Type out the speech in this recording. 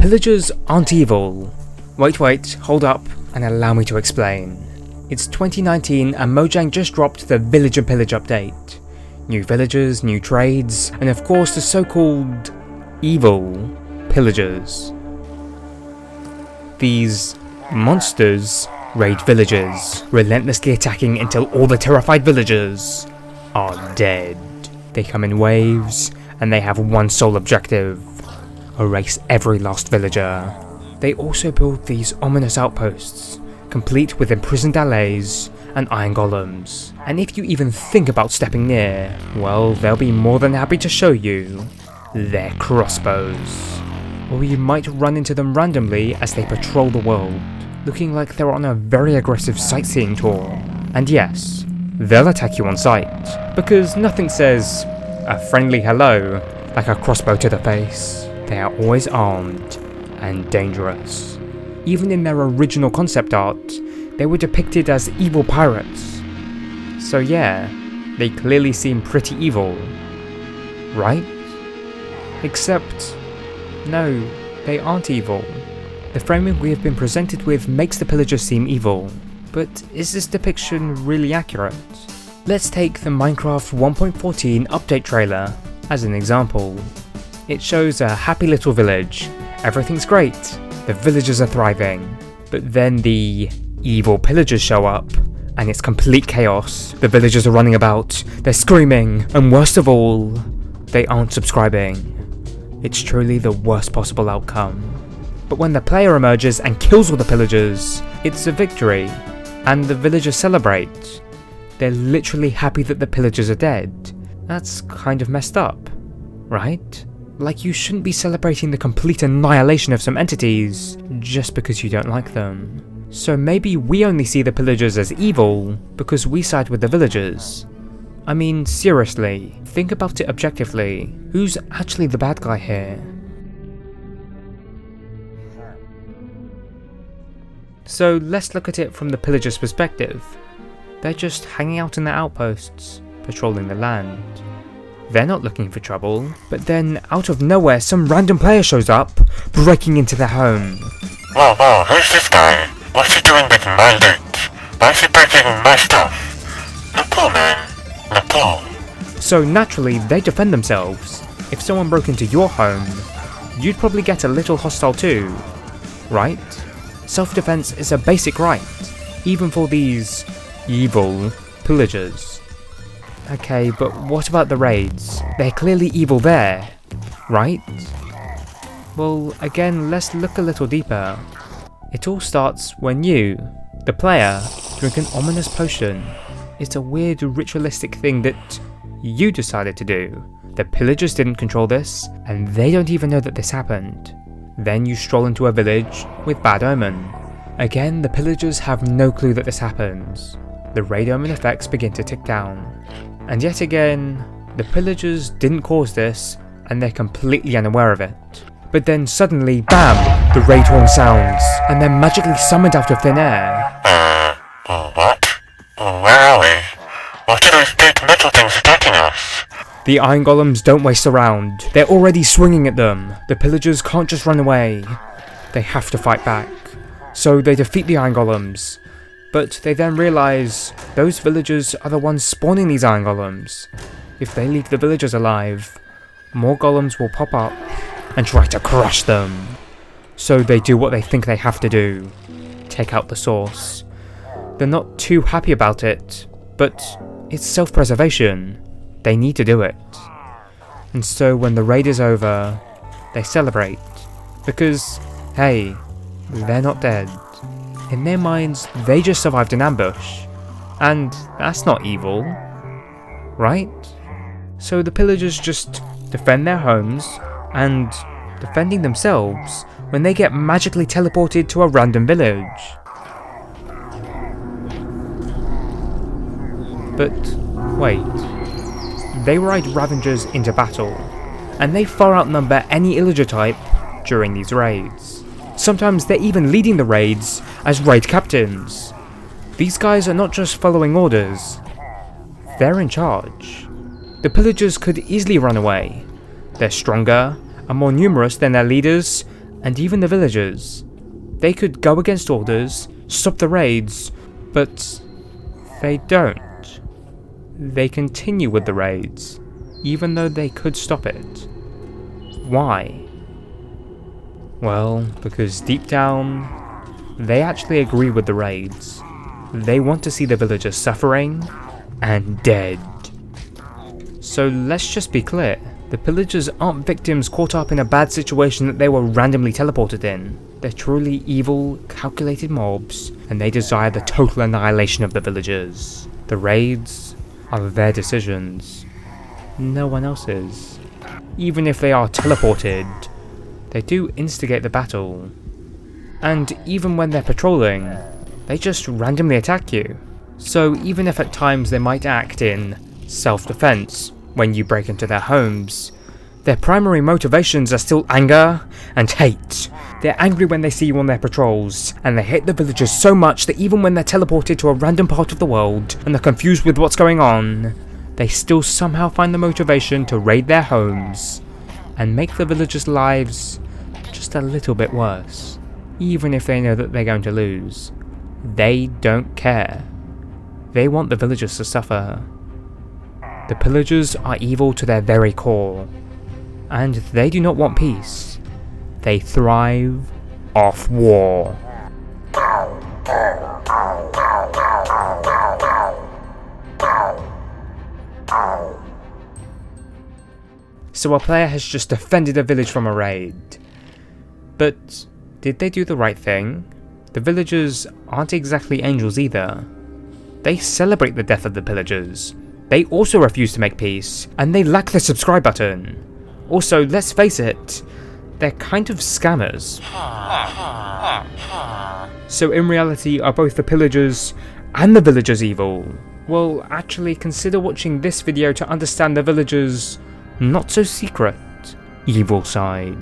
Pillagers aren't evil. Wait, hold up, and allow me to explain. It's 2019 and Mojang just dropped the Village and Pillage update. New villagers, new trades, and of course the so-called evil pillagers. These monsters raid villages, relentlessly attacking until all the terrified villagers are dead. They come in waves, and they have one sole objective: erase every lost villager. They also build these ominous outposts, complete with imprisoned allays and iron golems. And if you even think about stepping near, well, they'll be more than happy to show you their crossbows. Or you might run into them randomly as they patrol the world, looking like they're on a very aggressive sightseeing tour. And yes, they'll attack you on sight, because nothing says a friendly hello like a crossbow to the face. They are always armed and dangerous. Even in their original concept art, they were depicted as evil pirates. So yeah, they clearly seem pretty evil, right? Except, no, they aren't evil. The framing we have been presented with makes the pillagers seem evil, but is this depiction really accurate? Let's take the Minecraft 1.14 update trailer as an example. It shows a happy little village, everything's great, the villagers are thriving, but then the evil pillagers show up, and it's complete chaos. The villagers are running about, they're screaming, and worst of all, they aren't subscribing. It's truly the worst possible outcome. But when the player emerges and kills all the pillagers, it's a victory, and the villagers celebrate. They're literally happy that the pillagers are dead. That's kind of messed up, right? Like, you shouldn't be celebrating the complete annihilation of some entities just because you don't like them. So maybe we only see the pillagers as evil because we side with the villagers. I mean, seriously, think about it objectively. Who's actually the bad guy here? So let's look at it from the pillagers' perspective. They're just hanging out in their outposts, patrolling the land. They're not looking for trouble, but then out of nowhere some random player shows up, breaking into their home. Whoa, who's this guy? What's he doing with my loot? Why is he breaking my stuff? Nepal, man. Nepal. So naturally, they defend themselves. If someone broke into your home, you'd probably get a little hostile too, right? Self-defense is a basic right, even for these evil pillagers. Okay, but what about the raids? They're clearly evil there, right? Well, again, let's look a little deeper. It all starts when you, the player, drink an ominous potion. It's a weird ritualistic thing that you decided to do. The pillagers didn't control this, and they don't even know that this happened. Then you stroll into a village with bad omen. Again, the pillagers have no clue that this happens. The raid omen effects begin to tick down. And yet again, the pillagers didn't cause this, and they're completely unaware of it. But then suddenly, BAM! The raid horn sounds, and they're magically summoned out of thin air. What? Where are we? What are those big metal things attacking us? The iron golems don't waste around, they're already swinging at them. The pillagers can't just run away, they have to fight back. So they defeat the iron golems. But they then realise those villagers are the ones spawning these iron golems. If they leave the villagers alive, more golems will pop up and try to crush them. So they do what they think they have to do, take out the source. They're not too happy about it, but it's self-preservation. They need to do it. And so when the raid is over, they celebrate. Because, hey, they're not dead. In their minds, they just survived an ambush. And that's not evil, right? So the pillagers just defend their homes, and defending themselves when they get magically teleported to a random village. But wait, they ride Ravengers into battle, and they far outnumber any Illager type during these raids. Sometimes they're even leading the raids as raid captains. These guys are not just following orders, they're in charge. The pillagers could easily run away. They're stronger and more numerous than their leaders, And even the villagers, they could go against orders, stop the raids, but they don't. They continue with the raids, even though they could stop it. Why? Well, because deep down, they actually agree with the raids. They want to see the villagers suffering and dead. So let's just be clear, the pillagers aren't victims caught up in a bad situation that they were randomly teleported in. They're truly evil, calculated mobs, and they desire the total annihilation of the villagers. The raids are their decisions, no one else's. Even if they are teleported, they do instigate the battle. And even when they're patrolling, they just randomly attack you. So even if at times they might act in self-defense when you break into their homes, their primary motivations are still anger and hate. They're angry when they see you on their patrols, and they hate the villagers so much that even when they're teleported to a random part of the world and they're confused with what's going on, they still somehow find the motivation to raid their homes and make the villagers' lives just a little bit worse. Even if they know that they're going to lose, they don't care. They want the villagers to suffer. The pillagers are evil to their very core, and they do not want peace. They thrive off war. So a player has just defended a village from a raid. But did they do the right thing? The villagers aren't exactly angels either. They celebrate the death of the pillagers. They also refuse to make peace, and they lack the subscribe button. Also, let's face it, they're kind of scammers. So in reality, are both the pillagers and the villagers evil? Well, actually consider watching this video to understand the villagers' not so secret evil side.